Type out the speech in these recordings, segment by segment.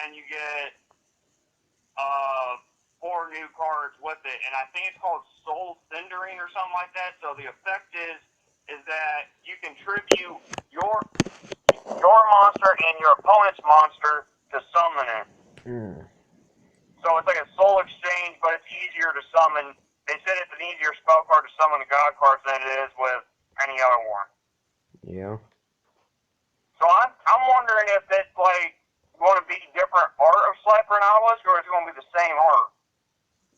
then you get 4 new cards with it, and I think it's called Soul Cindering or something like that. So the effect is that you can tribute your monster and your opponent's monster to summon it. So it's like a soul exchange, but it's easier to summon. They said it's an easier spell card to summon the god cards than it is with any other one. Yeah. So I'm wondering if it's like going to be different art of Slifer and Obelisk, or is it going to be the same art?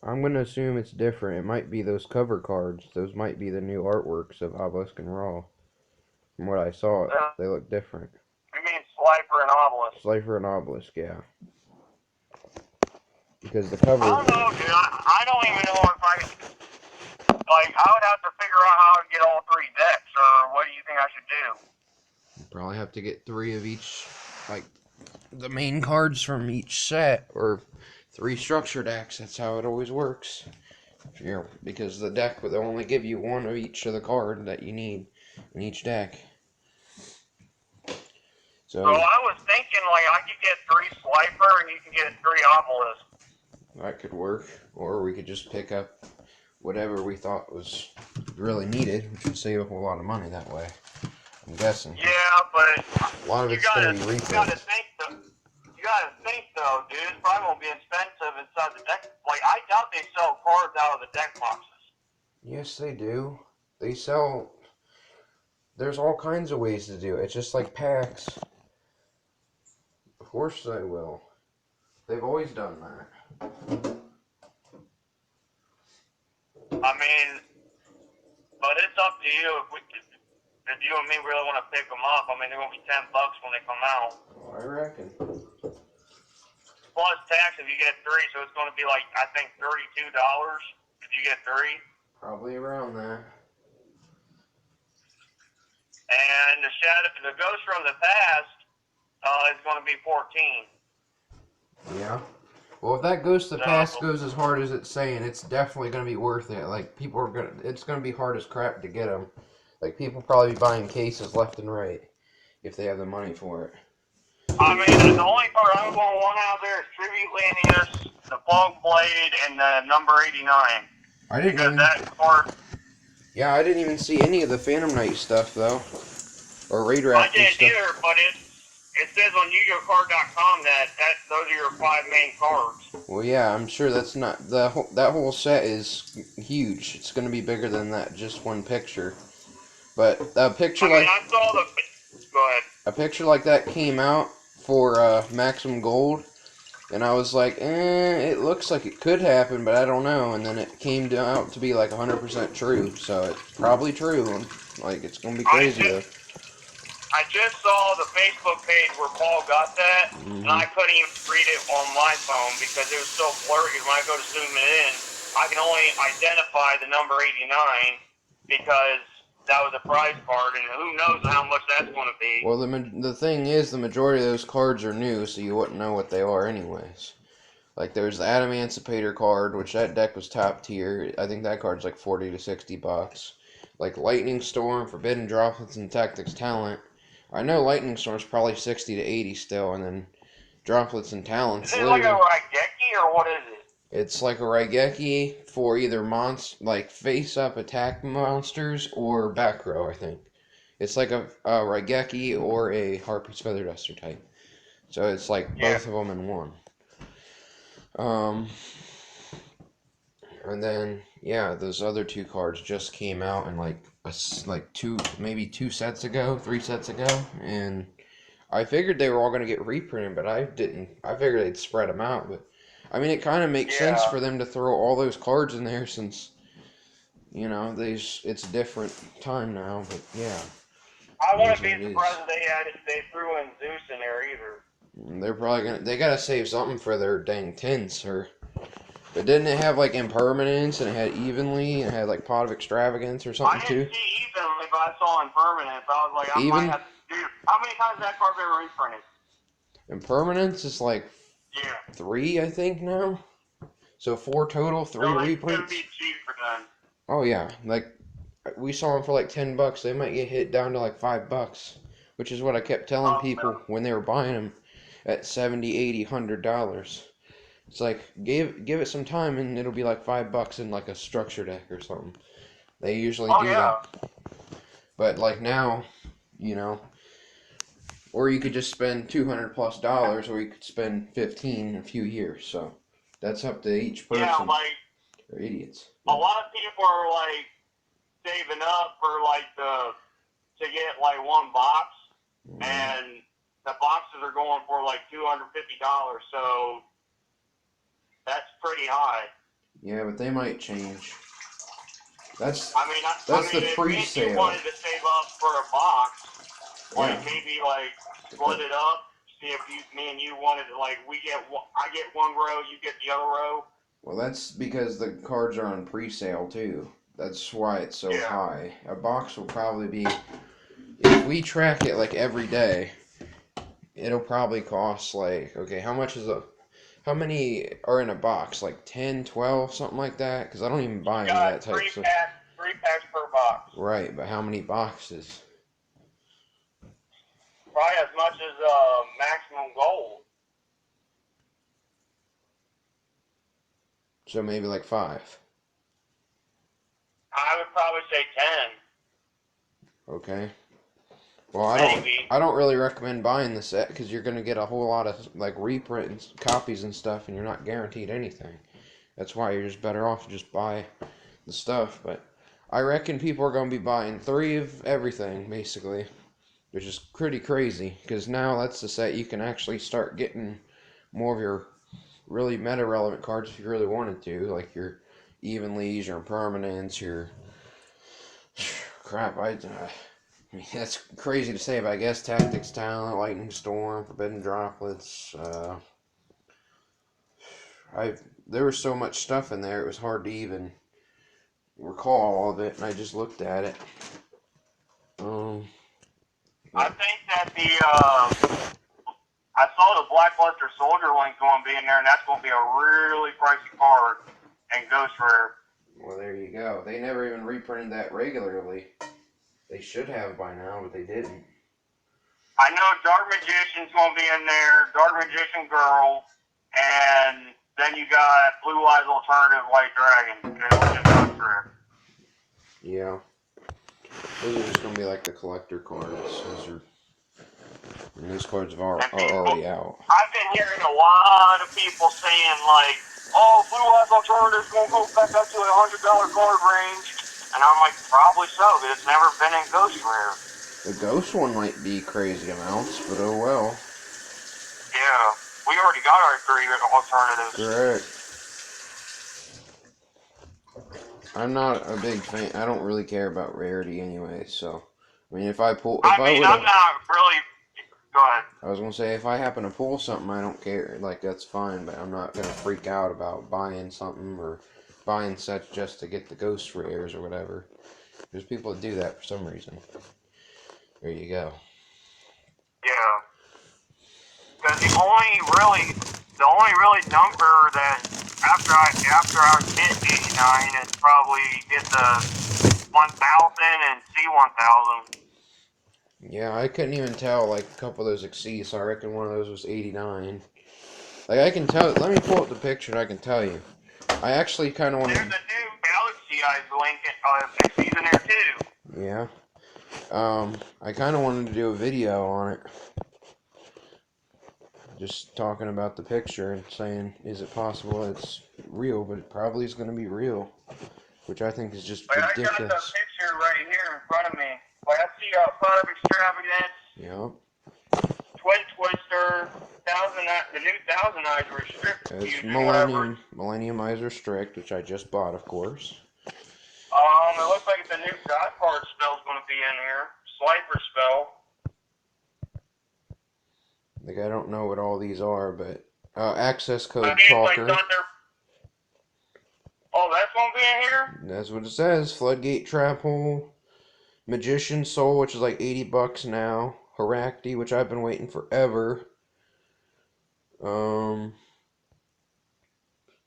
I'm going to assume it's different. It might be those cover cards. Those might be the new artworks of Obelisk and Raw. From what I saw, they look different. You mean Slifer and Obelisk? Slifer and Obelisk, yeah. Because the cover... I don't know, dude. I don't even know if I would have to figure out how to get all 3 decks, or what do you think I should do? Probably have to get 3 of each, like, the main cards from each set, or 3 structure decks. That's how it always works. Because the deck would only give you 1 of each of the card that you need in each deck. So I was thinking, like, I could get 3 Slifer, and you can get 3 Obelisk. That could work. Or we could just pick up whatever we thought was really needed, which would save a whole lot of money that way. I'm guessing. Yeah, but a lot of it's going to be retail. You gotta think though, dude. It's probably gonna be expensive inside the deck. Like, I doubt they sell cards out of the deck boxes. Yes, they do. They sell. There's all kinds of ways to do it. It's just like packs. Of course they will. They've always done that. I mean, but it's up to you if you and me really want to pick them up. I mean, they're gonna be $10 when they come out. I reckon. Plus tax if you get 3, so it's gonna be like, I think $32 if you get 3. Probably around that. And the Ghost from the Past is gonna be 14. Yeah. Well, if that Ghost of the Past goes as hard as it's saying, it's definitely going to be worth it. Like, it's going to be hard as crap to get them. Like, people probably be buying cases left and right if they have the money for it. I mean, the only card I'm going to want out there is Tribute Lanius, the Plug Blade, and the number 89. Yeah, I didn't even see any of the Phantom Knight stuff, though. Or Raid Raptor stuff. I didn't either, but it says on YuGoCard.com that those are your 5 main cards. Well, yeah, I'm sure that's not... that whole set is huge. It's going to be bigger than that, just one picture. But a picture I saw the... Go ahead. A picture like that came out for Maximum Gold, and I was like, it looks like it could happen, but I don't know. And then it came out to be like 100% true, so it's probably true. Like, it's going to be crazy, though. I just saw the Facebook page where Paul got that, and I couldn't even read it on my phone because it was so blurry. When I go to zoom it in, I can only identify the number 89 because that was a prize card, and who knows how much that's going to be. Well, the thing is, the majority of those cards are new, so you wouldn't know what they are anyways. Like, there's the Adamancipator card, which that deck was top tier. I think that card's like $40 to $60. Like, Lightning Storm, Forbidden Droplets, and Tactics Talent. I know Lightning Storm's probably 60 to 80 still, and then Droplets and Talents. Is it like a Raigeki, or what is it? It's like a Raigeki for either face-up attack monsters or back row, I think. It's like a Raigeki or a Harpy's Feather Duster type. So it's like both of them in one. And then, yeah, those other 2 cards just came out in maybe 2 sets ago, 3 sets ago, and I figured they were all going to get reprinted, but I didn't. I figured they'd spread them out, but I mean, it kind of makes sense for them to throw all those cards in there since, you know, it's a different time now, but yeah. I wouldn't be surprised if they threw in Zeus in there either. They're probably they gotta save something for their dang tints, but didn't it have like Impermanence, and it had Evenly, and it had like Pot of Extravagance or something too? I didn't see Evenly, but I saw Impermanence. I was like, I might have to do. How many times has that card been reprinted? Impermanence is like 3, I think, now. So 4 total, 3 reprints. Be cheaper then. Oh yeah, like we saw them for like $10. They might get hit down to like $5, which is what I kept telling people when they were buying them. at 70, 80, $100. It's like give it some time and it'll be like $5 in like a structure deck or something. They usually Oh do yeah. that. But like now, you know, or you could just spend $200+, or you could spend 15 in a few years. So that's up to each Yeah, person. like They're idiots. a lot of people are like saving up for like to get like one box, and the boxes are going for like $250. So that's pretty high. Yeah, but they might change. That's I mean, the if me and you pre-sale. wanted to save up for a box, like Yeah. maybe like split it up. See if me and you wanted to, like, I get one row, you get the other row. Well, that's because the cards are on pre-sale too. That's why it's so Yeah. high. A box will probably be, if we track it like every day, it'll probably cost like, okay, how many are in a box? Like 10, 12, something like that? Because I don't even buy any of that type of stuff. Three packs per box. Right, but how many boxes? Probably as much as maximum gold. So maybe like 5. I would probably say 10. Okay. Well, Maybe. I don't really recommend buying the set because you're gonna get a whole lot of like reprint copies and stuff, and you're not guaranteed anything. That's why you're just better off to just buy the stuff. But I reckon people are gonna be buying 3 of everything basically, which is pretty crazy because now that's the set you can actually start getting more of your really meta relevant cards if you really wanted to, like your evenlies, your impermanents, your crap. I mean, that's crazy to say, but I guess Tactics Talent, Lightning Storm, Forbidden Droplets. There was so much stuff in there, it was hard to even recall all of it, and I just looked at it. I think that I saw the Blackluster Soldier link going to be in there, and that's going to be a really pricey card and Ghost Rare. Well, there you go. They never even reprinted that regularly. They should have by now, but they didn't. I know Dark Magician's going to be in there, Dark Magician Girl, and then you got Blue Eyes Alternative White Dragon, which is Ghost Rare. Yeah. Those are just going to be like the collector cards. Those cards are already out. I've been hearing a lot of people saying, like, oh, Blue Eyes Alternative's going to go back up to a $100 card range. And I'm like, probably so, but it's never been in Ghost Rare. The Ghost one might be crazy amounts, but oh well. Yeah, we already got our 3 alternatives. Correct. I'm not a big fan. I don't really care about rarity anyway, so. I mean, I'm not really. Go ahead. I was gonna say, if I happen to pull something, I don't care. Like, that's fine, but I'm not gonna freak out about buying something or buying sets just to get the ghost rares or whatever. There's people that do that for some reason. There you go. Yeah. Because the only really number that after I hit 89 is probably get the 1000 and C1000. Yeah, I couldn't even tell, like, a couple of those exceed, so I reckon one of those was 89. Like, I can tell, let me pull up the picture and I can tell you. I actually kind of want to... There's a new Galaxy Eyes link exceeds in there too. Yeah. I kind of wanted to do a video on it. Just talking about the picture and saying, is it possible it's real? But it probably is going to be real. Which I think is just ridiculous. I got the picture right here in front of me. Like, I see Fire of Extravagance. Yep. Twin Twister. The new Thousand Eyes Restrict. It's Millennium Eyes Restrict, which I just bought, of course. It looks like the new God Card spell's going to be in here. Slifer spell. Like, I don't know what all these are, but access code Talker. Talker. Oh, that's going to be in here? That's what it says. Floodgate Trap Hole. Magician Soul, which is like $80 now. Heracti, which I've been waiting forever.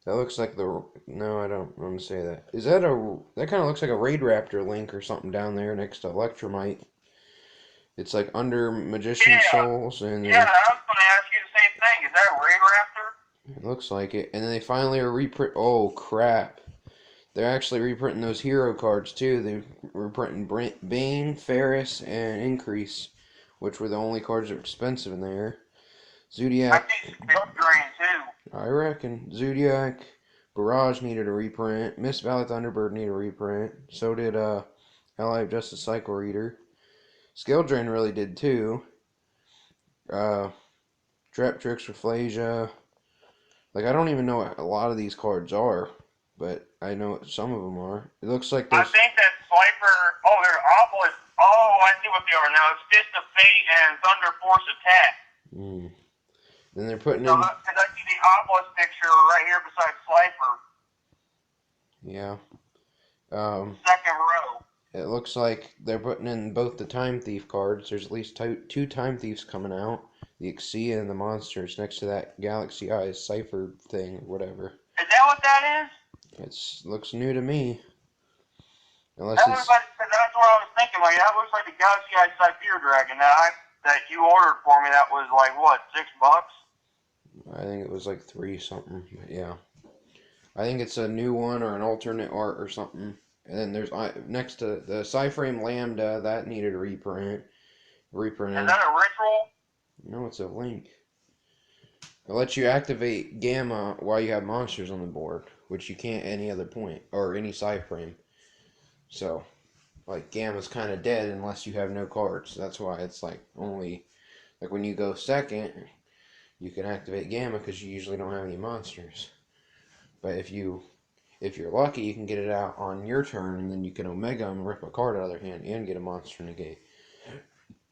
That looks like no, I don't want to say that. Is that that kind of looks like a Raid Raptor link or something down there next to Electromite. It's like under Magician Souls and yeah, I was going to ask you the same thing. Is that a Raid Raptor? It looks like it. And then they finally are reprint. Oh crap! They're actually reprinting those hero cards too. They were printing Bane, Ferris, and Increase, which were the only cards that were expensive in there. I Zodiac. see Skill Drain too. I reckon Zodiac, Barrage needed a reprint. Miss Valley Thunderbird needed a reprint. So did Allied Justice Cycle Reader. Skill Drain really did too. Trap Tricks Rafflesia. Like I don't even know what a lot of these cards are, but I know what some of them are. It looks like I there's. think that Slifer. Oh, they're Obelisk. Oh, I see what they are now. It's Fist of Fate and Thunder Force Attack. Then they're putting So, in. because I see the Obelisk picture right here beside Slifer. Yeah. Second row. It looks like they're putting in both the Time Thief cards. There's at least two Time Thieves coming out. The Exia and the Monsters next to that Galaxy Eyes Cipher thing, or whatever. Is that what that is? It looks new to me. Unless That it's. looks like, cause that's what I was thinking. Like, that looks like the Galaxy Eye Cypher Dragon that you ordered for me. That was like, what, $6? I think it was like 3 something. But yeah. I think it's a new one or an alternate art or something. And then there's next to the Cyframe Lambda that needed a reprint. Is that a ritual? No, it's a link. It lets you activate Gamma while you have monsters on the board, which you can't any other point or any Cyframe. So, like Gamma's kind of dead unless you have no cards. That's why it's like only like when you go second, you can activate Gamma because you usually don't have any monsters. But if you're lucky, you can get it out on your turn, and then you can Omega and rip a card out of their hand and get a monster negate.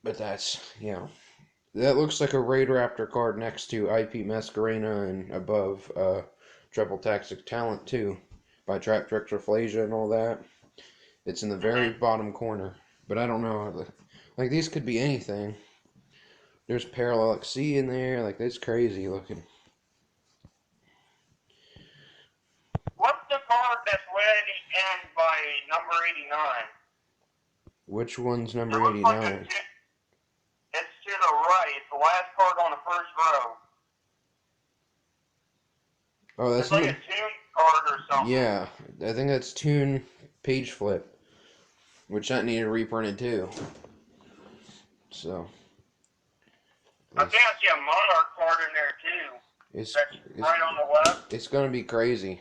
But that's, that looks like a Raid Raptor card next to IP Masquerena and above Triple Tactic Talent too, by Trap Tricks Rafflesia and all that. It's in the very bottom corner, but I don't know. Like these could be anything. There's Parallel XC in there, like it's crazy looking. What's the card that's ready end by number 89? Which one's number It looks like 89? it's to the right. It's the last card on the first row. Oh, that's It's like a tune card or something. Yeah, I think that's Toon Page Flip, which that needed reprinted too. So. I think I see a Monarch card in there too. It's right on the left. It's gonna be crazy.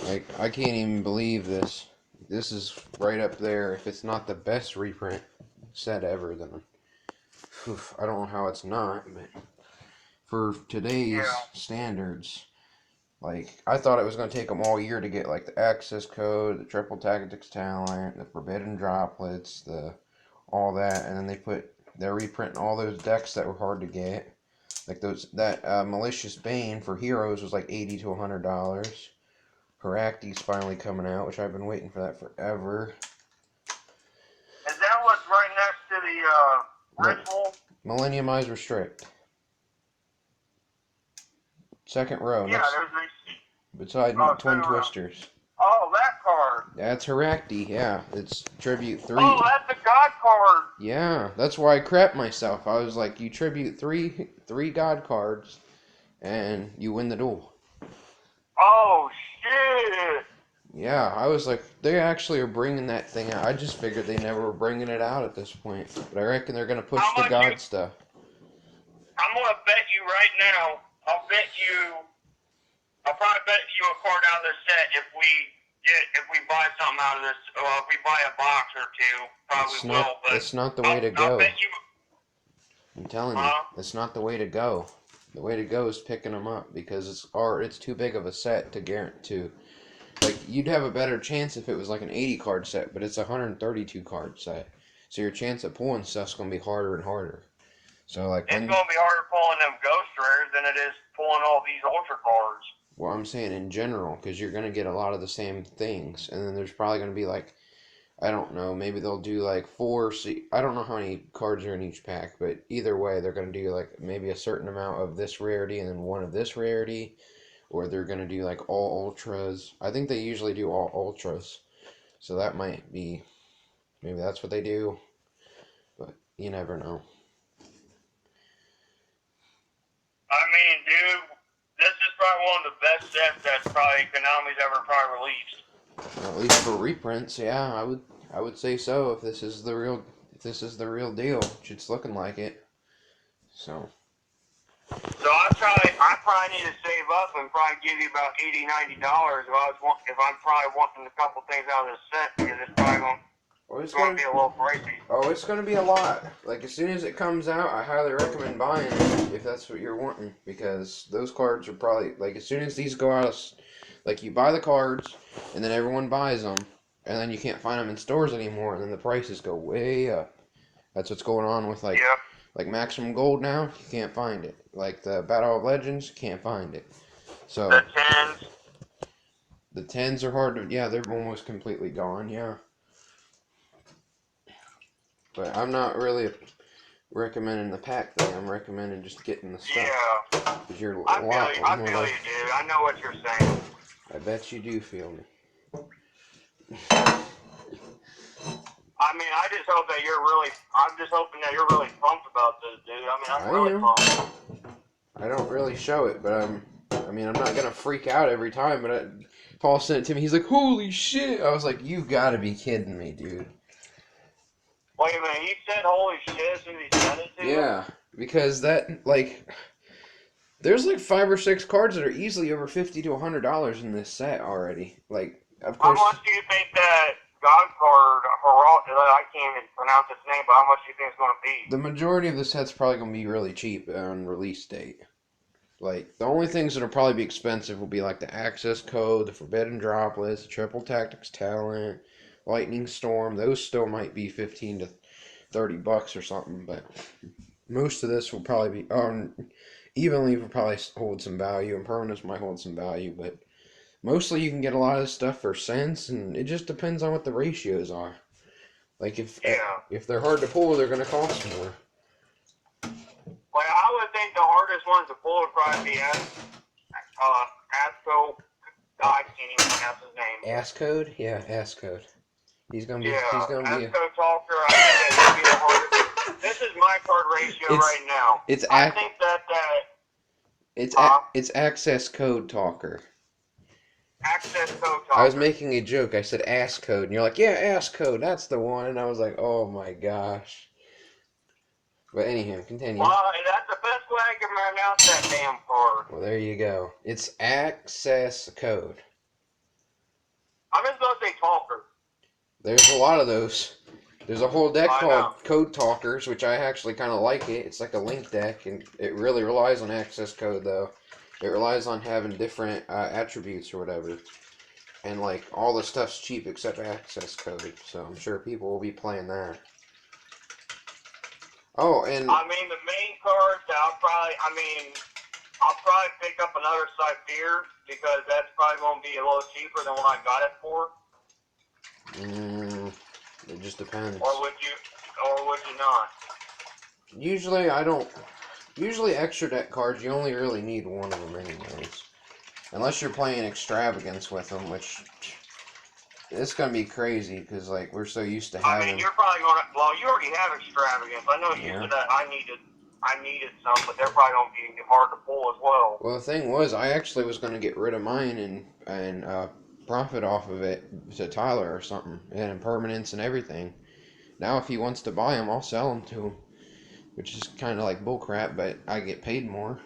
Like I can't even believe this. This is right up there. If it's not the best reprint set ever, then I don't know how it's not. But for today's standards, like I thought it was gonna take them all year to get like the access code, the Triple Tactics Talent, the Forbidden Droplets, all that, and then they're reprinting all those decks that were hard to get. Like that Malicious Bane for Heroes was like $80 to $100. Heracti's finally coming out, which I've been waiting for that forever. Is that what's right next to the ritual? Millennium Eyes Restrict. Second row. Yeah, beside Twin Twisters. Oh, that card. That's Heracti, yeah. It's tribute 3. Oh, that's the God card. Yeah, that's why I crapped myself. I was like, you tribute three God cards, and you win the duel. Oh, shit. Yeah, I was like, they actually are bringing that thing out. I just figured they never were bringing it out at this point. But I reckon they're going to push the God stuff. I'm going to bet you right now, I'll probably bet you a card out of this set if we buy something out of this. If we buy a box or two, probably will. But it's not the way to go. I'll bet you. I'm telling you, it's not the way to go. The way to go is picking them up because it's too big of a set to guarantee. Like you'd have a better chance if it was like an 80 card set, but it's a 132 card set. So your chance of pulling stuff's gonna be harder and harder. So like it's gonna be harder pulling them Ghost Rares than it is pulling all these Ultra cards. Well, I'm saying in general, because you're gonna get a lot of the same things, and then there's probably gonna be like, I don't know, maybe they'll do like 4. I don't know how many cards are in each pack, but either way, they're gonna do like maybe a certain amount of this rarity and then one of this rarity, or they're gonna do like all ultras. I think they usually do all ultras, so that might be, maybe that's what they do, but you never know. I mean, dude, this is probably one of the best sets that probably Konami's ever probably released. At least for reprints, yeah, I would say so. If this is the real deal, which it's looking like it. So. So I probably need to save up and probably give you about $80-$90 if I'm probably wanting a couple things out of this set, because it's probably going to be a little pricey. Oh, it's going to be a lot. Like, as soon as it comes out, I highly recommend buying it if that's what you're wanting, because those cards are probably, like, as soon as these go out, like, you buy the cards, and then everyone buys them, and then you can't find them in stores anymore, and then the prices go way up. That's what's going on with, like, Yep. like Maximum Gold now, you can't find it. Like the Battle of Legends, you can't find it. So The 10s. the 10s are hard to, yeah, they're almost completely gone, yeah. But I'm not really recommending the pack thing. I'm recommending just getting the stuff. Yeah. Because you're I feel you, dude. I know what you're saying. I bet you do feel me. I mean, I'm just hoping that you're really pumped about this, dude. I mean, I'm really pumped. I don't really show it, but I'm not gonna freak out every time. But Paul sent it to me. He's like, "Holy shit!" I was like, "You gotta be kidding me, dude." Wait a minute, he said holy shit as soon as he sent it to you? Yeah, because there's like 5 or 6 cards that are easily over $50 to $100 in this set already. Like, of course. How much do you think that God card, I can't even pronounce its name, but how much do you think it's going to be? The majority of the set's probably going to be really cheap on release date. Like, the only things that'll probably be expensive will be like the access code, the forbidden droplets, the triple tactics talent, lightning storm. Those still might be 15 to $30 or something, but most of this will probably be evenly will probably hold some value, and permanents might hold some value, but mostly you can get a lot of this stuff for cents, and it just depends on what the ratios are. Like, if they're hard to pull, they're going to cost more. Well, I would think the hardest ones to pull would probably be Asco. I can't even pronounce his name. Ascode? Yeah, Ascode. He's gonna be. Asco Talker. I think that would be the hardest. This is my card ratio right now. I think it's access code talker. Access code talker. I was making a joke. I said ass code, and you're like, yeah, ass code. That's the one. And I was like, oh my gosh. But anyhow, continue. Well, that's the best way I can pronounce that damn card. Well, there you go. It's access code. I'm just gonna say talker. There's a lot of those. There's a whole deck called Code Talkers, which I actually kind of like it. It's like a link deck, and it really relies on access code, though. It relies on having different attributes or whatever. And, like, all the stuff's cheap except access code, so I'm sure people will be playing that. Oh, and... I mean, the main cards, I'll probably pick up another Slifer, because that's probably going to be a little cheaper than what I got it for. It just depends. Or would you not? Usually, I don't... Usually, extra deck cards, you only really need one of them anyways. Unless you're playing extravagance with them, which... It's going to be crazy, because, like, we're so used to having... I mean, you're probably going to... Well, you already have extravagance. I know you said that I needed some, but they're probably going to be hard to pull as well. Well, the thing was, I actually was going to get rid of mine and profit off of it to Tyler or something, and impermanence and everything. Now, if he wants to buy them, I'll sell them to him, which is kind of like bullcrap, but I get paid more.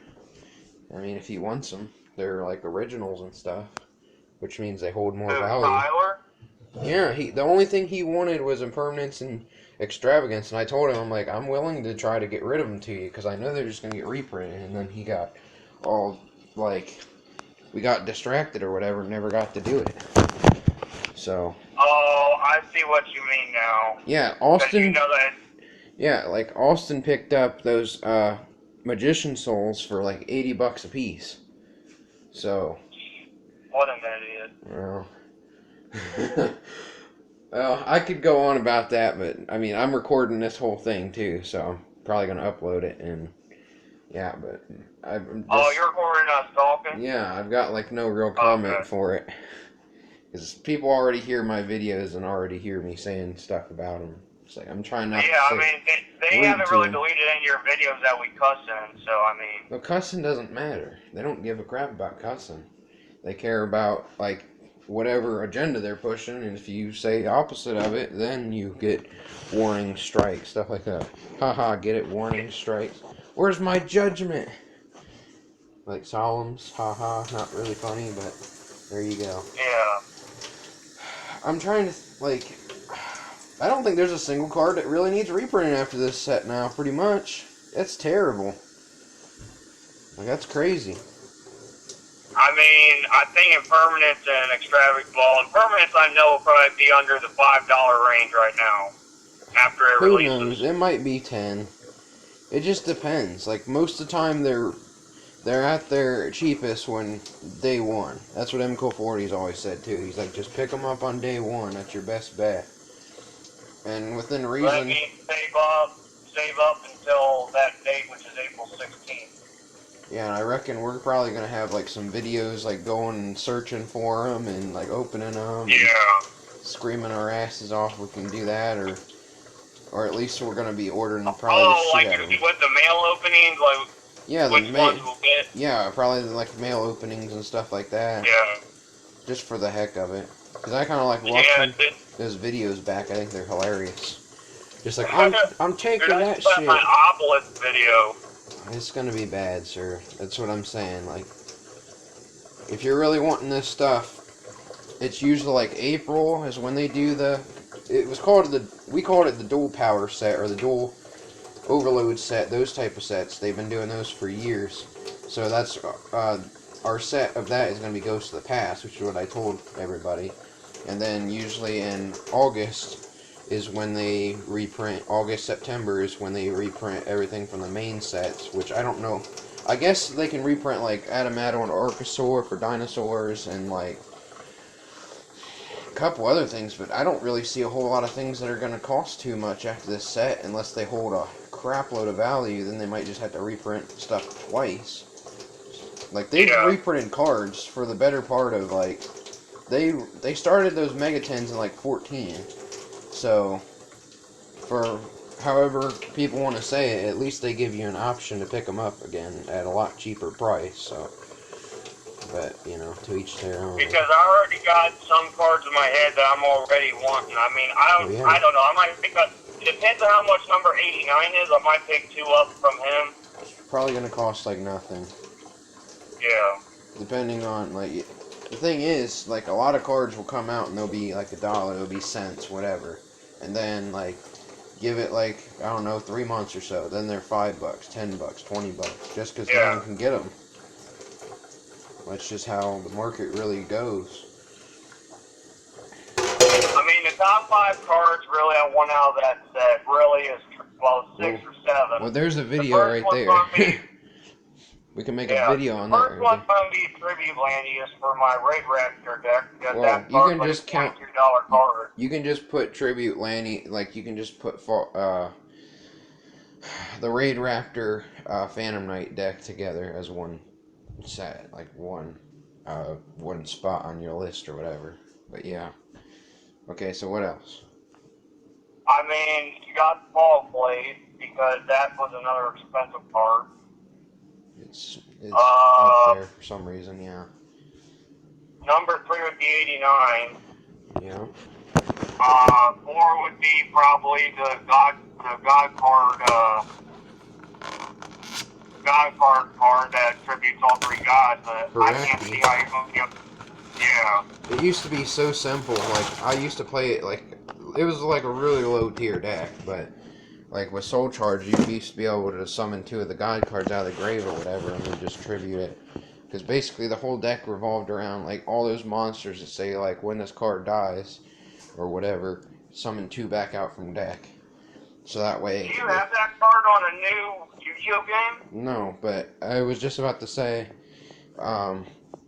I mean, if he wants them, they're like originals and stuff, which means they hold more value. Tyler? Yeah, the only thing he wanted was impermanence and extravagance, and I told him, I'm like, I'm willing to try to get rid of them to you, because I know they're just going to get reprinted, and then he got all, like, we got distracted or whatever, and never got to do it. So. Oh, I see what you mean now. Yeah, Austin. You know that. Yeah, like, Austin picked up those, Magician Souls for, like, $80 a piece. So. What an idiot. Well. Well, I could go on about that, but I mean, I'm recording this whole thing too, so I'm probably gonna upload it, and yeah, but you're recording us talking? Yeah, I've got like no real comment for it, because people already hear my videos and already hear me saying stuff about them, It's like I'm trying not Yeah, to I say mean, they rude haven't to really them. deleted any of your videos that we cuss in, so I mean. But cussing doesn't matter. They don't give a crap about cussing. They care about like whatever agenda they're pushing, and if you say opposite of it, then you get warning strikes, stuff like that. Haha, get it? Warning strikes. Where's my judgment? Like Solemn's, haha, not really funny, but there you go. Yeah. I'm trying to like. I don't think there's a single card that really needs reprinting after this set now. Pretty much, that's terrible. Like that's crazy. I mean, I think Impermanence and Extravagant Ball. Impermanence, I know, will probably be under the $5 range right now after it Who knows? releases. It might be 10. It just depends. Like most of the time, they're at their cheapest when day one. That's what MCO40's always said too. He's like, just pick them up on day one. That's your best bet. And within Let reason, me save up until that date, which is April 16th. yeah, and I reckon we're probably gonna have like some videos like going and searching for them and like opening them. Yeah. Screaming our asses off. We can do that, or at least we're gonna be ordering probably the Oh, shit like out of them. with the mail openings, like Yeah, which ones we'll get. yeah, probably like mail openings and stuff like that. Yeah. Just for the heck of it. Because I kind of like Yeah. watching those videos back. I think they're hilarious. Just like, I'm Dude, taking I that just got shit. my Obelisk video. It's gonna be bad, sir. That's what I'm saying. Like, if you're really wanting this stuff, it's usually like April is when they do we called it the dual power set or the dual overload set, those type of sets. They've been doing those for years. So that's our set of that is going to be Ghost of the Past, which is what I told everybody. And then usually in August is when they reprint. August, September is when they reprint everything from the main sets, which I don't know. I guess they can reprint like Adamato and Archosaur for dinosaurs and like a couple other things, but I don't really see a whole lot of things that are going to cost too much after this set unless they hold a crap load of value. Then they might just have to reprint stuff twice. Like they've reprinted cards for the better part of like they started those Mega 10s in like 14. So for however people want to say it, at least they give you an option to pick them up again at a lot cheaper price. So, but you know, to each their own. Because I already got some cards in my head that I'm already wanting. I mean, I don't know. I might pick up. It depends on how much number 89 is. I might pick 2 up from him. It's probably gonna cost like nothing. Yeah. Depending on like the thing is, like a lot of cards will come out and they'll be like $1, it'll be cents, whatever, and then like give it like I don't know 3 months or so, then they're $5, $10, $20, just because no one can get them. That's just how the market really goes. I mean, the top 5 cards really I want out of that set really is, well, 6 or 7. Well, there's a video right there. We can make a video on that. The first one's going to be Tribute Landius for my Raid Raptor deck. Well, that you can just count $22 card. You can just put Tribute Landy, like you can just put the Raid Raptor Phantom Knight deck together as one set, like one spot on your list or whatever. But yeah. Okay, so what else? I mean, you got Fog Blade because that was another expensive card. It's up there for some reason, yeah. Number 3 would be 89. Yeah. 4 would be probably the God card that tributes all 3 gods. But I can't see how you're going to get. Yeah. It used to be so simple. Like I used to play it like it was like a really low tier deck, but like with Soul Charge, you used to be able to summon 2 of the God cards out of the grave or whatever, and then just tribute it. Because basically the whole deck revolved around like all those monsters that say like when this card dies or whatever, summon 2 back out from deck. So that way. Do you have that card on a new Yu-Gi-Oh game? No, but I was just about to say,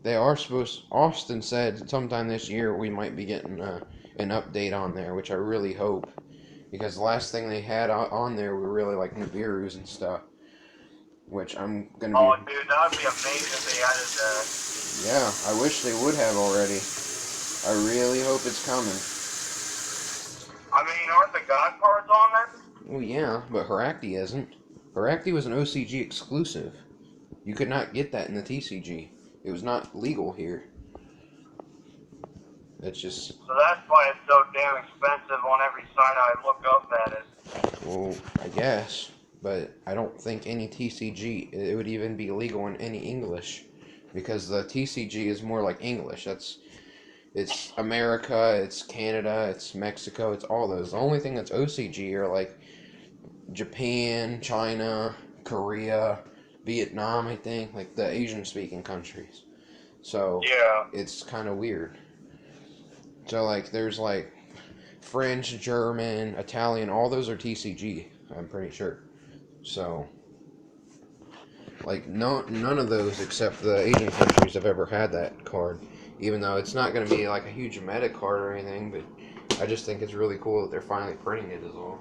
they are supposed. Austin said sometime this year we might be getting an update on there, which I really hope. Because the last thing they had on there were really like Nibiru's and stuff. Which I'm gonna be. Oh, dude, that would be amazing if they added that. Yeah, I wish they would have already. I really hope it's coming. I mean, aren't the God cards on there? Well, yeah, but Heracti isn't. Heracti was an OCG exclusive. You could not get that in the TCG. It was not legal here. It's just, So that's why it's so damn expensive on every site I look up at it. well, I guess, but I don't think any TCG it would even be legal in any English, because the TCG is more like English. It's America, it's Canada, it's Mexico, it's all those. The only thing that's OCG are like Japan, China, Korea, Vietnam, I think, like the Asian speaking countries. So Yeah. it's kind of weird. So like there's like French, German, Italian, all those are TCG, I'm pretty sure. So like none of those except the Asian countries have ever had that card. Even though it's not going to be like a huge meta card or anything, but I just think it's really cool that they're finally printing it is all.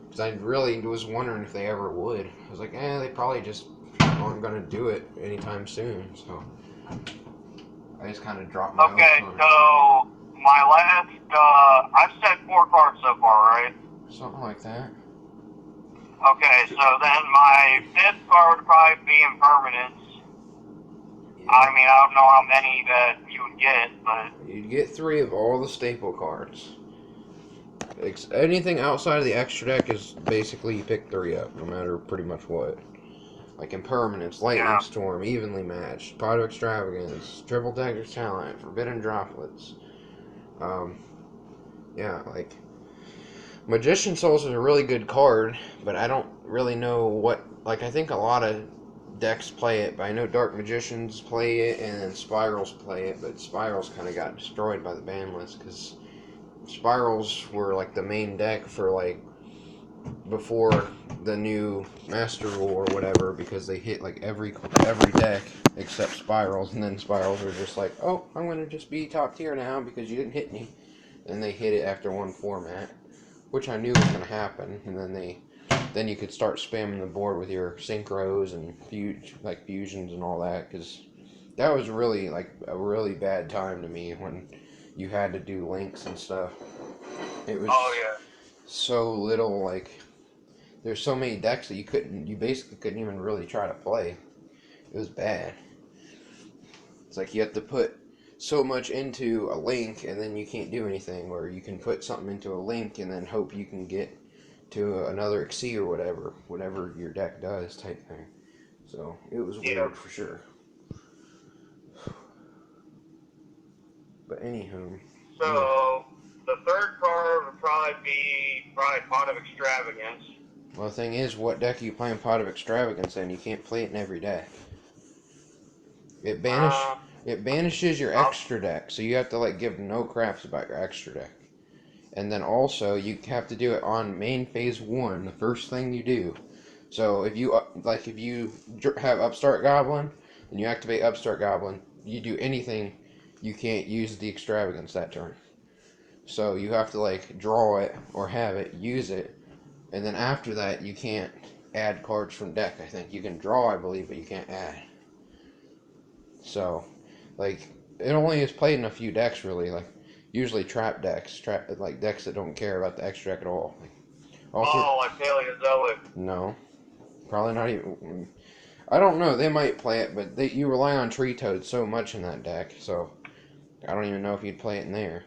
Because I really was wondering if they ever would. I was like, they probably just aren't going to do it anytime soon. So I just kind of dropped my Okay, hopes on it. so my last, I've said 4 cards so far, right? Something like that. Okay, so then my 5th card would probably be Impermanence. Yeah. I mean, I don't know how many that you would get, but... You'd get 3 of all the staple cards. Anything outside of the extra deck is basically you pick 3 up, no matter pretty much what. Like Impermanence, Lightning Storm, Evenly Matched, Pot of Extravagance, Triple Dagger's Talent, Forbidden Droplets. Yeah, like Magician Souls is a really good card, but I don't really know what. Like, I think a lot of decks play it, but I know Dark Magicians play it and then Spirals play it, but Spirals kind of got destroyed by the ban list because Spirals were like the main deck for like before the new Master Rule or whatever, because they hit like every deck except Spirals, and then Spirals were just like, oh, I'm gonna just be top tier now because you didn't hit me, and they hit it after one format, which I knew was gonna happen, and then you could start spamming the board with your synchros and fusions and all that, because that was really like a really bad time to me when you had to do links and stuff. It was so little, like there's so many decks that you basically couldn't even really try to play. It was bad. It's like you have to put so much into a link and then you can't do anything, or you can put something into a link and then hope you can get to another XC or whatever your deck does type thing. So it was weird for sure. But anywho. So, the 3rd card would probably be Pot of Extravagance. Well, the thing is, what deck are you playing Pot of Extravagance in? You can't play it in every deck. It banishes your extra deck, so you have to like give no craps about your extra deck. And then also you have to do it on main phase 1, the first thing you do. So if you have Upstart Goblin and you activate Upstart Goblin, you do anything, you can't use the Extravagance that turn. So you have to like draw it or have it, use it, and then after that you can't add cards from deck. I think you can draw, I believe, but you can't add. So, like, it only is played in a few decks, really. Like, usually trap decks, like decks that don't care about the extra deck at all. Like Paleozoic. No, probably not even. I don't know. They might play it, but you rely on Tree Toad so much in that deck, so I don't even know if you'd play it in there.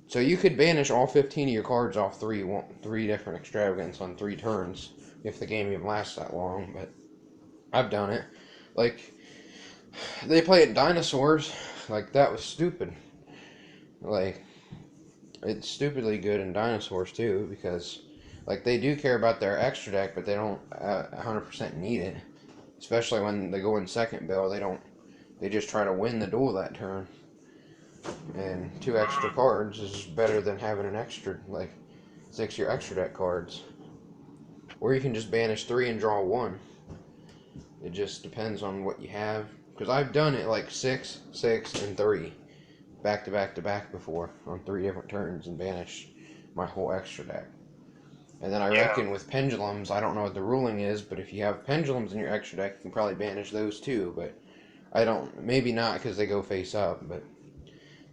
So you could banish all 15 of your cards off three different extravagance on 3 turns if the game even lasts that long. But I've done it. Like, they play it Dinosaurs. Like, that was stupid. Like, it's stupidly good in Dinosaurs, too, because, like, they do care about their extra deck, but they don't 100% need it. Especially when they go in second bill, they just try to win the duel that turn. And 2 extra cards is better than having an extra, like, 6 your extra deck cards. Or you can just banish 3 and draw 1. It just depends on what you have. Because I've done it like 6, 6, and 3. Back to back to back before on 3 different turns and banished my whole extra deck. And then I reckon with pendulums, I don't know what the ruling is, but if you have pendulums in your extra deck, you can probably banish those too. But I don't, maybe not because they go face up. But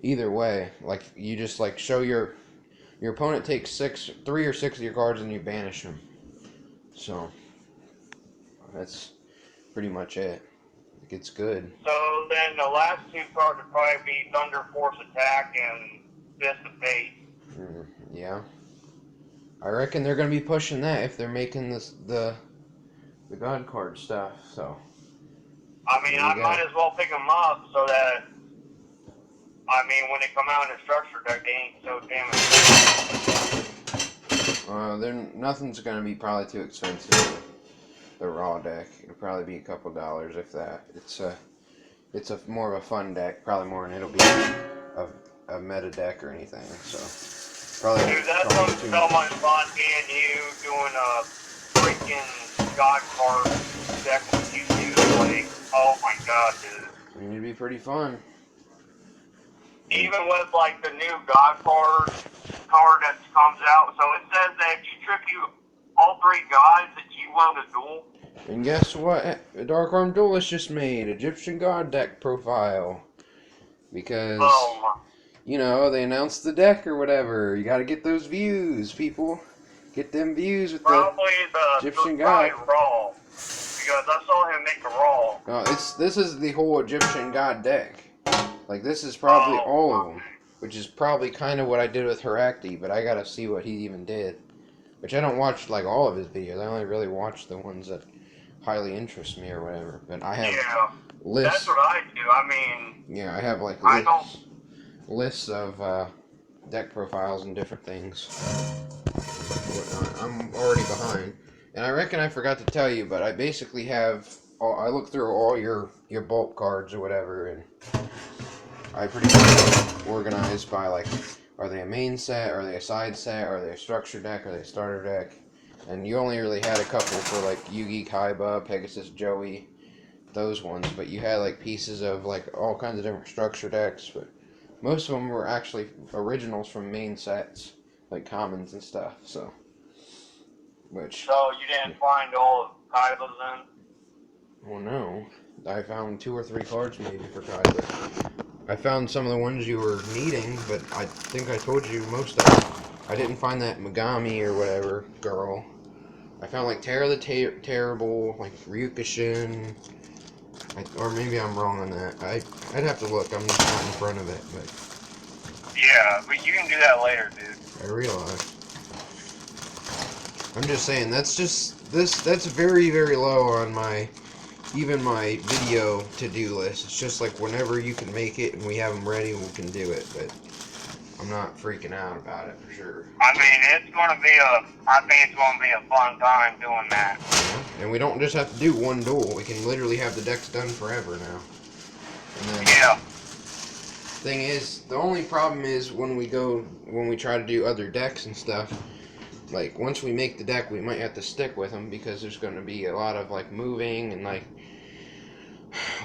either way, like, you just like show your Your opponent takes 3 or 6 of your cards and you banish them. So that's pretty much it. It's good. So then the last two cards would probably be Thunder Force Attack and Fist of Fate. Yeah. I reckon they're going to be pushing that if they're making the God card stuff, so. I mean, I might as well pick them up so that, I mean, when they come out in a structure deck, they ain't so damn expensive. Nothing's going to be probably too expensive. The raw deck. It'll probably be a couple dollars if that. It's a more of a fun deck, probably more than it'll be a meta deck or anything. So probably. Dude, that's so much fun being you doing a freaking God card deck with you two. Like, oh my god, dude. It'd be pretty fun. Even with like the new God card that comes out, so it says that if you tribute all 3 gods that you won the duel. And guess what? A Dark Arm Duelist just made Egyptian God deck profile. Because, you know, they announced the deck or whatever. You gotta get those views, people. Get them views with the Egyptian God. Raw. Because I saw him make a Raw. No, this is the whole Egyptian God deck. Like, this is probably all of them. Which is probably kind of what I did with Herakti, but I gotta see what he even did. Which I don't watch, like, all of his videos. I only really watch the ones that highly interest me or whatever. But I have lists. That's what I do. I mean, yeah, I have like lists of deck profiles and different things. Whatnot. I'm already behind, and I reckon I forgot to tell you, but I basically have. I look through all your bulk cards or whatever, and I pretty much organized by like, are they a main set, are they a side set, are they a structure deck, are they a starter deck? And you only really had a couple for like Yugi, Kaiba, Pegasus, Joey, those ones, but you had like pieces of like all kinds of different structure decks, but most of them were actually originals from main sets, like commons and stuff, so. So you didn't find all of Kaiba's then? Well, no. I found 2 or 3 cards maybe for Kaiba. I found some of the ones you were needing, but I think I told you most of them. I didn't find that Megami or whatever girl. I found like Terra the Terrible, like Ryukushin, or maybe I'm wrong on that. I'd have to look. I'm just not in front of it, but. Yeah, but you can do that later, dude. I realize. I'm just saying that's very, very low on even my video to-do list. It's just like whenever you can make it and we have them ready, we can do it, but I'm not freaking out about it for sure. I mean, I think it's gonna be a fun time doing that. Yeah. And we don't just have to do one duel. We can literally have the decks done forever now. And then, thing is, the only problem is when we try to do other decks and stuff, like once we make the deck, we might have to stick with them because there's going to be a lot of like moving and like,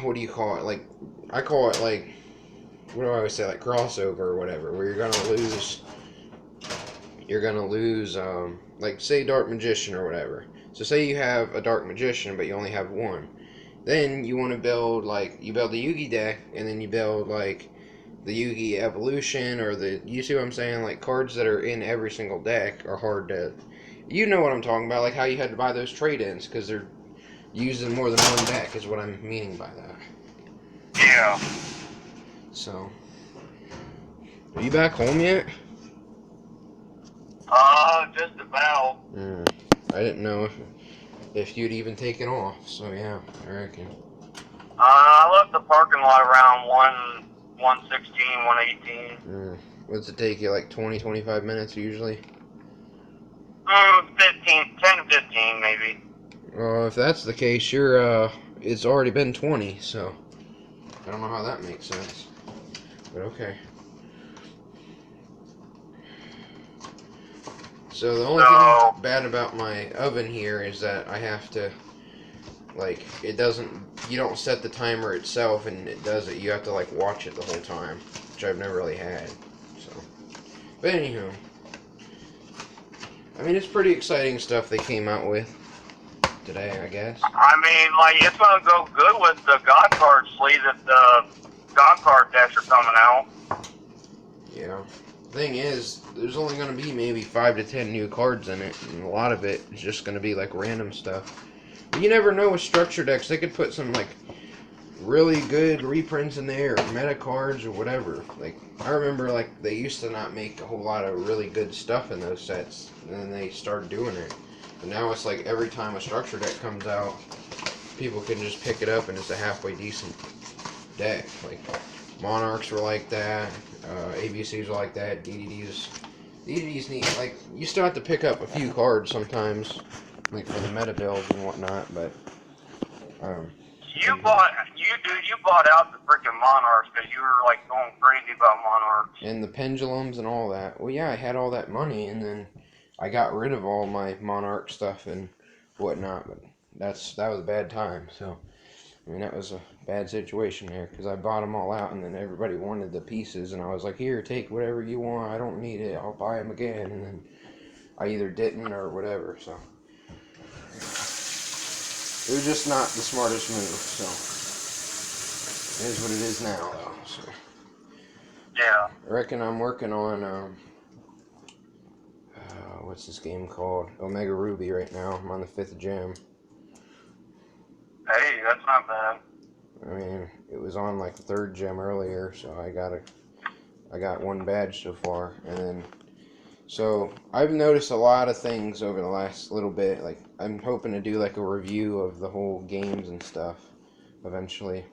what do you call it? Like, I call it like, what do I always say, like crossover or whatever, where you're gonna lose, like say Dark Magician or whatever. So say you have a Dark Magician, but you only have one. Then you want to build, like, you build the Yugi deck, and then you build, like, the Yugi Evolution, or you see what I'm saying? Like, cards that are in every single deck are hard to, you know what I'm talking about, like how you had to buy those trade-ins, because they're used in more than one deck, is what I'm meaning by that. Yeah. So, are you back home yet? Just about. I didn't know if you'd even taken off, so yeah, I reckon. I left the parking lot around 1:16, 1:18. What's it take you, like 20, 25 minutes usually? 10 to 15 maybe. If that's the case, it's already been 20, so I don't know how that makes sense, but okay. So the only thing bad about my oven here is that I have to, like, you don't set the timer itself and it does it. You have to, like, watch it the whole time, which I've never really had, so. But anywho, I mean, it's pretty exciting stuff they came out with today, I guess. I mean, like, it's gonna go good with the God card sleeve if the God card decks are coming out. Yeah. thing is, there's only going to be maybe 5 to 10 new cards in it, and a lot of it is just going to be like random stuff. But you never know with structure decks, they could put some like really good reprints in there, or meta cards, or whatever. Like, I remember like they used to not make a whole lot of really good stuff in those sets, and then they started doing it. And now it's like every time a structure deck comes out, people can just pick it up and it's a halfway decent deck. Like, Monarchs were like that, ABCs were like that, DDDs need, like, you still have to pick up a few cards sometimes, like for the meta builds and whatnot, but, You bought out the freaking Monarchs because you were like going crazy about Monarchs. and the pendulums and all that. Well, yeah, I had all that money, and then I got rid of all my Monarch stuff and whatnot, but that was a bad time, so, I mean, that was a bad situation there, because I bought them all out, and then everybody wanted the pieces, and I was like, here, take whatever you want, I don't need it, I'll buy them again, and then I either didn't or whatever, so. It was just not the smartest move, so. It is what it is now, though, so. Yeah. I reckon I'm working on, what's this game called? Omega Ruby right now. I'm on the 5th gem. Hey, that's not bad. I mean, it was on like the 3rd gem earlier, so I got one badge so far, and then, so I've noticed a lot of things over the last little bit. Like, I'm hoping to do like a review of the whole games and stuff eventually.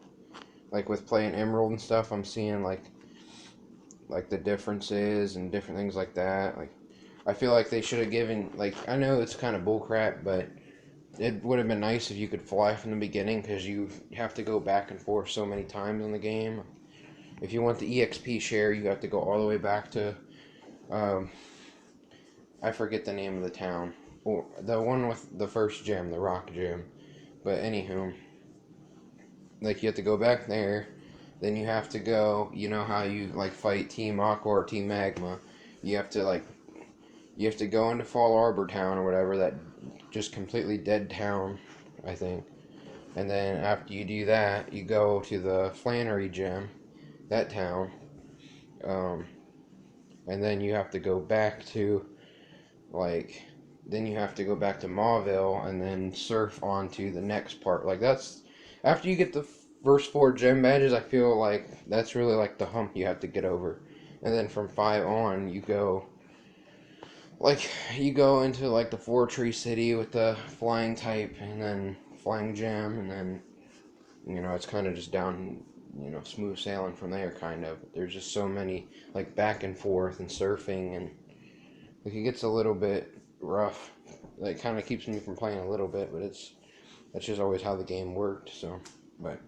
Like with playing Emerald and stuff, I'm seeing like the differences and different things like that. Like, I feel like they should have given, like, I know it's kind of bullcrap, but it would have been nice if you could fly from the beginning, because you have to go back and forth so many times in the game. If you want the EXP share, you have to go all the way back to, I forget the name of the town, or the one with the first gem, the rock gem. But anywho, like, you have to go back there, then you have to go, you know how you like fight Team Aqua or Team Magma, you have to go into Fall Arbor Town or whatever, that just completely dead town, I think. And then after you do that, you go to the Flannery Gem, that town. And then you have to go back to, like, then you have to go back to Mauville and then surf onto the next part. Like, that's, after you get the first 4 gem badges, I feel like that's really like the hump you have to get over. And then from 5 on, you go into like the 4-tree city with the flying type, and then flying gem, and then, you know, it's kind of just down, you know, smooth sailing from there, kind of. There's just so many, like, back and forth and surfing, and like, it gets a little bit rough. Like, kind of keeps me from playing a little bit, but that's just always how the game worked, so. But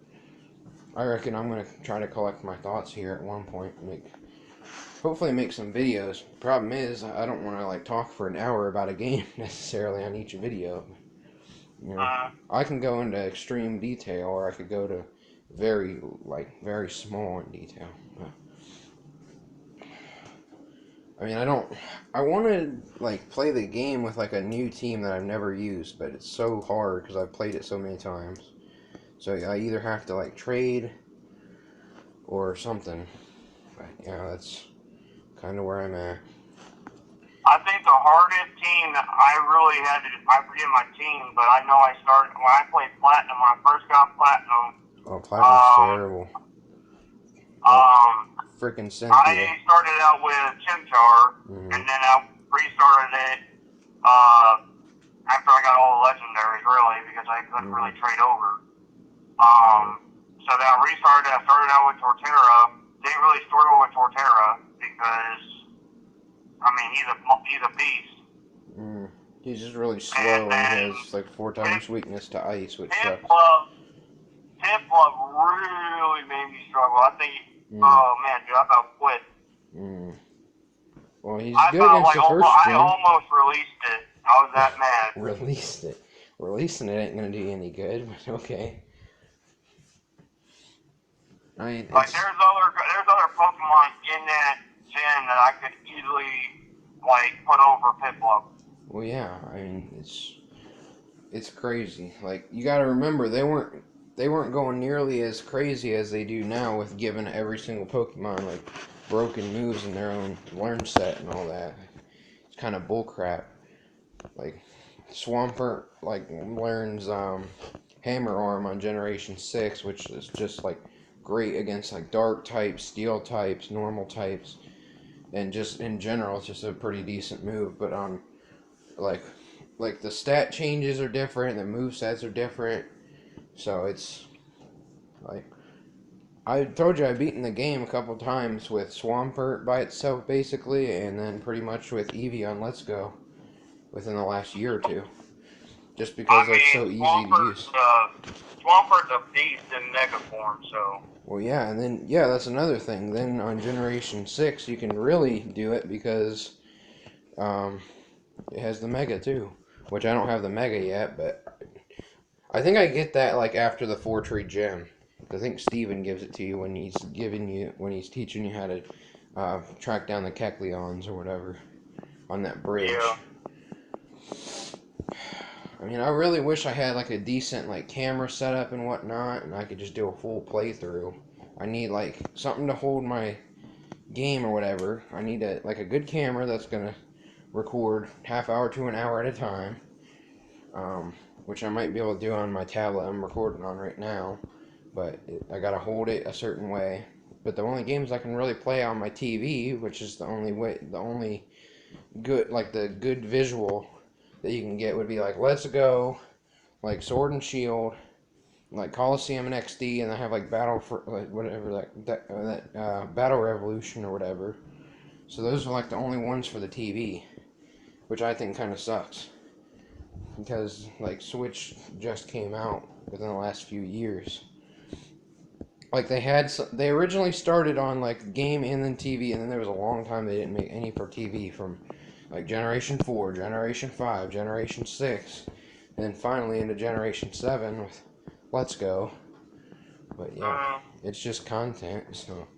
I reckon I'm gonna try to collect my thoughts here at one point and hopefully make some videos. Problem is, I don't want to like talk for an hour about a game necessarily on each video. You know, I can go into extreme detail, or I could go to very small in detail. But, I mean, I want to like play the game with like a new team that I've never used, but it's so hard because I've played it so many times. So I either have to like trade or something. But yeah, that's kind of where I'm at. I think the hardest team that I forget my team, but I know I started, when I played Platinum, when I first got Platinum. Oh, Platinum's terrible. Freaking Cynthia. I started out with Chimchar, and then I restarted it, after I got all the legendaries, really, because I couldn't really trade over. So then I restarted it. I started out with Torterra. Didn't really start with Torterra because, I mean, he's a beast. He's just really slow, and he has like 4 times weakness to ice, which sucks. Tip Love really made me struggle. I think, oh man, dude, I about quit. Well, he's good against the first I almost released it. I was that mad. Released it. Releasing it ain't gonna do you any good, but okay. I mean, like there's other Pokemon in that gen that I could easily like put over Piplup. Well, yeah, I mean it's crazy. Like, you got to remember, they weren't going nearly as crazy as they do now with giving every single Pokemon like broken moves in their own learn set and all that. It's kind of bullcrap. Like Swampert like learns Hammer Arm on Generation 6, which is just like great against like dark types, steel types, normal types, and just in general it's just a pretty decent move. But on like the stat changes are different, the move sets are different, so it's like I told you I've beaten the game a couple times with Swampert by itself basically, and then pretty much with Eevee on Let's Go within the last year or two, just because they're so easy to use. Swampert's a beast in Mega form, so. Well, yeah, and then yeah, that's another thing. Then on Generation 6, you can really do it because it has the Mega too, which I don't have the Mega yet, but I think I get that like after the 4-tree gem. I think Steven gives it to you when he's teaching you how to track down the Kecleons or whatever on that bridge. Yeah. I mean, I really wish I had like a decent like camera setup and whatnot, and I could just do a full playthrough. I need like something to hold my game or whatever. I need a good camera that's gonna record half hour to an hour at a time, which I might be able to do on my tablet I'm recording on right now. But I gotta hold it a certain way. But the only games I can really play on my TV, which is the only good the good visual that you can get would be like Let's Go, like Sword and Shield, like Coliseum and XD, and I have like Battle for like whatever that Battle Revolution or whatever. So those are like the only ones for the TV, which I think kind of sucks because like Switch just came out within the last few years. Like they originally started on like game and then TV, and then there was a long time they didn't make any for TV from like Generation 4, Generation 5, Generation 6, and then finally into Generation 7 with Let's Go. But yeah, it's just content. So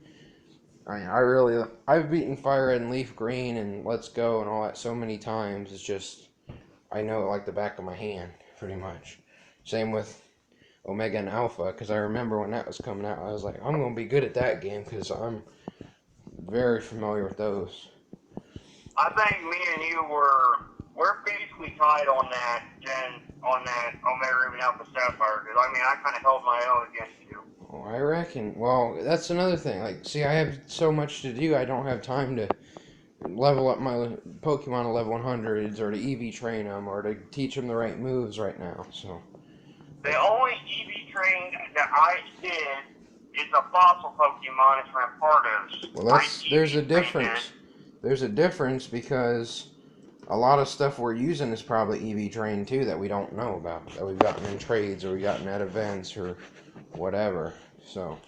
I mean, I've beaten Fire Red and Leaf Green and Let's Go and all that so many times. It's just I know it like the back of my hand, pretty much. Same with Omega and Alpha, because I remember when that was coming out, I was like, I'm going to be good at that game, because I'm very familiar with those. I think me and you we're basically tied on that Omega Ruby and Alpha Sapphire, because I mean, I kind of held my own against you. Oh, I reckon. Well, that's another thing. Like, see, I have so much to do, I don't have time to level up my Pokemon to level 100s, or to EV train them, or to teach them the right moves right now, so. The only EV train that I did is a fossil Pokemon. It's Rampardos. Well, there's a difference. There's a difference because a lot of stuff we're using is probably EV train too that we don't know about, that we've gotten in trades or we gotten at events or whatever. So,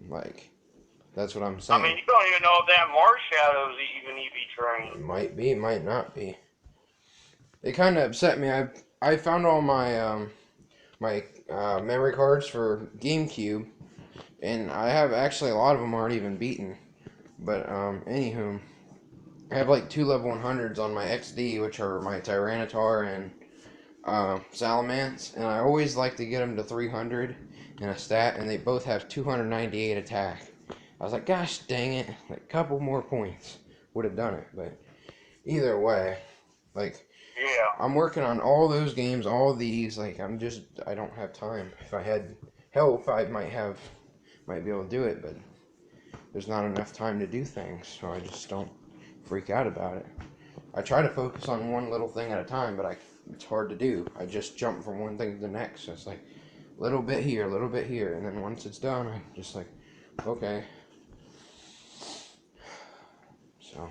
like, that's what I'm saying. I mean, you don't even know if that Marshallow's even EV train. It might be, might not be. It kind of upset me. I found all my memory cards for GameCube, and I have actually a lot of them aren't even beaten. But anywho, I have like 2 level 100s on my XD, which are my Tyranitar and Salamence, and I always like to get them to 300 in a stat, and they both have 298 attack. I was like, gosh dang it, like a couple more points would have done it, but either way, like, yeah, I'm working on all those games, all these, like, I don't have time. If I had help, I might be able to do it, but there's not enough time to do things, so I just don't freak out about it. I try to focus on one little thing at a time, but it's hard to do. I just jump from one thing to the next, so it's like, little bit here, and then once it's done, I just like, okay. So,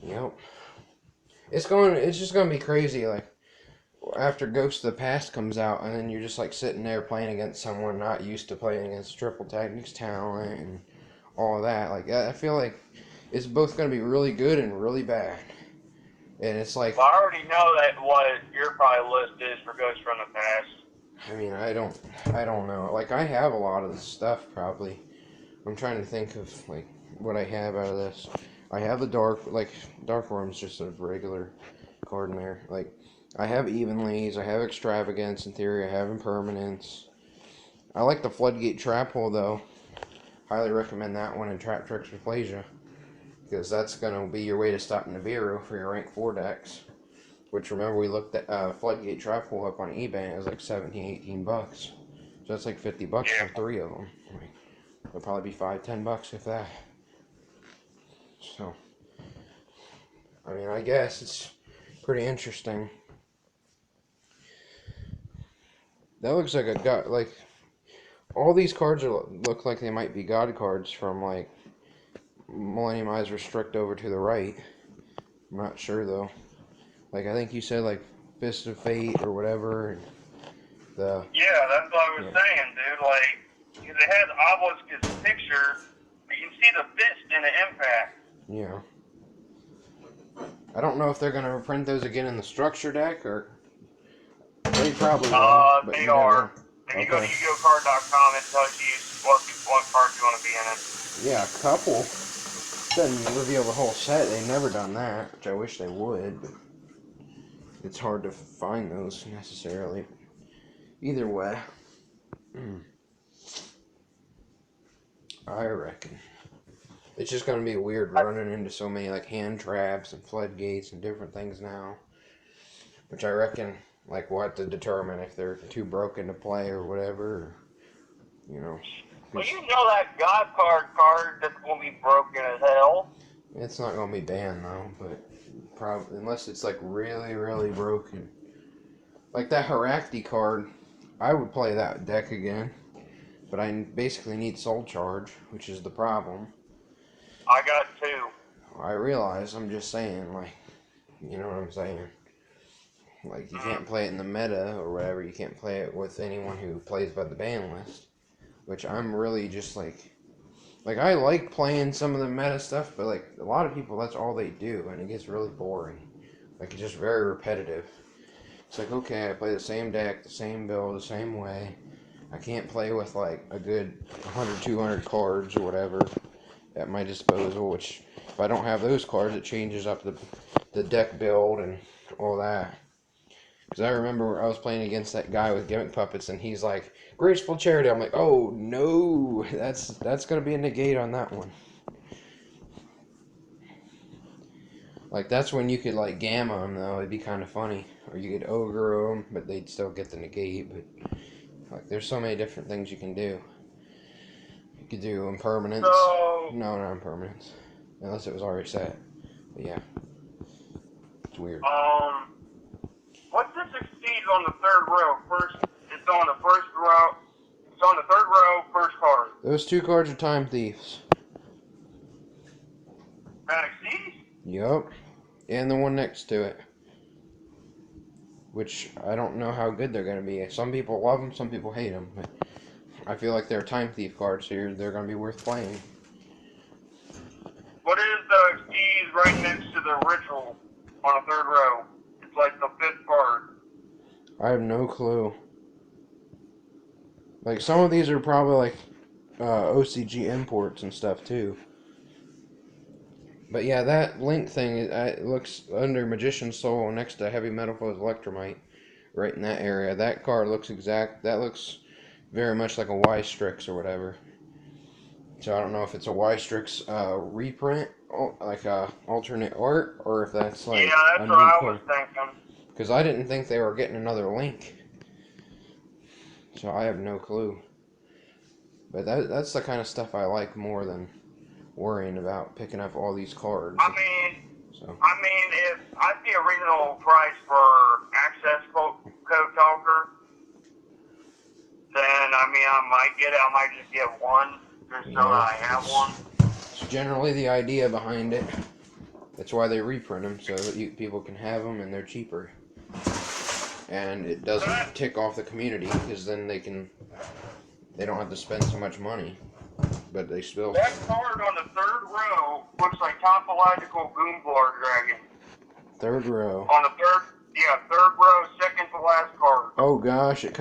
yep. It's just gonna be crazy, like, after Ghost of the Past comes out, and then you're just, like, sitting there playing against someone not used to playing against Triple Technics talent and all of that. Like, I feel like it's both gonna be really good and really bad. And it's like... Well, I already know that what your probably list is for Ghost from the Past. I mean, I don't know. Like, I have a lot of the stuff, probably. I'm trying to think of, like, what I have out of this. I have the Dark Worm's just a regular card in there. Like, I have Evenlies, I have Extravagance in theory, I have Impermanence. I like the Floodgate Trap Hole, though. highly recommend that one and Trap Tricks with Plasia, because that's going to be your way to stop Nibiru for your rank 4 decks. Which, remember, we looked at Floodgate Trap Hole up on eBay, and it was like 17, 18 bucks. So that's like 50 bucks Yeah. for 3 of them. Like, it'll probably be 5, 10 bucks if that. So, I mean, I guess it's pretty interesting. That looks like a god, like, all these cards look like they might be god cards from, like, Millennium Eyes Restrict over to the right. I'm not sure, though. Like, I think you said, like, Fist of Fate or whatever. Yeah, that's what I was saying, dude. Like, because it has Obelisk's picture, but you can see the fist in the impact. Yeah. I don't know if they're going to reprint those again in the structure deck, or they probably will. But They you are. never. If you go to YuGoCard.com, it tells you what cards you want to be in it. Yeah, a couple. Doesn't reveal the whole set. They've never done that, which I wish they would, but it's hard to find those necessarily. Either way, I reckon it's just gonna be weird running into so many like hand traps and floodgates and different things now, which I reckon like we'll have to determine if they're too broken to play or whatever, or, you know. Well, you know that God card that's going to be broken as hell. It's not gonna be banned though, but probably unless it's like really, really broken. Like that Harakti card, I would play that deck again, but I basically need Soul Charge, which is the problem. I got 2. I realize, I'm just saying, like, you know what I'm saying? Like, you can't play it in the meta or whatever, you can't play it with anyone who plays by the ban list, which I'm really just like, I like playing some of the meta stuff, but like, a lot of people, that's all they do, and it gets really boring. Like, it's just very repetitive. It's like, okay, I play the same deck, the same build, the same way. I can't play with like a good 100, 200 cards or whatever at my disposal, which if I don't have those cards, it changes up the deck build and all that. Because I remember I was playing against that guy with gimmick puppets, and he's like, Graceful Charity. I'm like, oh no, that's gonna be a negate on that one. Like, that's when you could, like, Gamma them, though. It'd be kind of funny. Or you could Ogre them, but they'd still get the negate. But, like, there's so many different things you can do. You could do impermanence. So, No, not impermanence. Unless it was already set. But, yeah. It's weird. what's this exceeds on the 3rd row? First, it's on the 1st row. It's on the 3rd row, 1st card. Those 2 cards are Time Thieves. That exceeds? Yup. And the one next to it. Which, I don't know how good they're going to be. Some people love them, some people hate them. But I feel like they're Time Thief cards, so they're going to be worth playing. What is the exceeds right next to the ritual on the 3rd row? It's like the 5th card. I have no clue. Like, some of these are probably like OCG imports and stuff too. But yeah, that Link thing, it looks under Magician's Soul next to Heavy Metal Foes Electromite, right in that area. That card looks that looks very much like a Y-Strix or whatever. So I don't know if it's a Y-Strix reprint, like alternate art, or if that's like that's what I was thinking. Because I didn't think they were getting another Link. So I have no clue. But that's the kind of stuff I like more than worrying about picking up all these cards. I mean, if I see a reasonable price for access code talker, then I might just get one just so that I have one. It's generally the idea behind it. That's why they reprint them, so that people can have them and they're cheaper. And it doesn't tick off the community, because then they don't have to spend so much money. But they still... That card on the 3rd row looks like Topological Goomblar Dragon. 3rd row. On the 3rd row, 2nd to last card. Oh gosh, it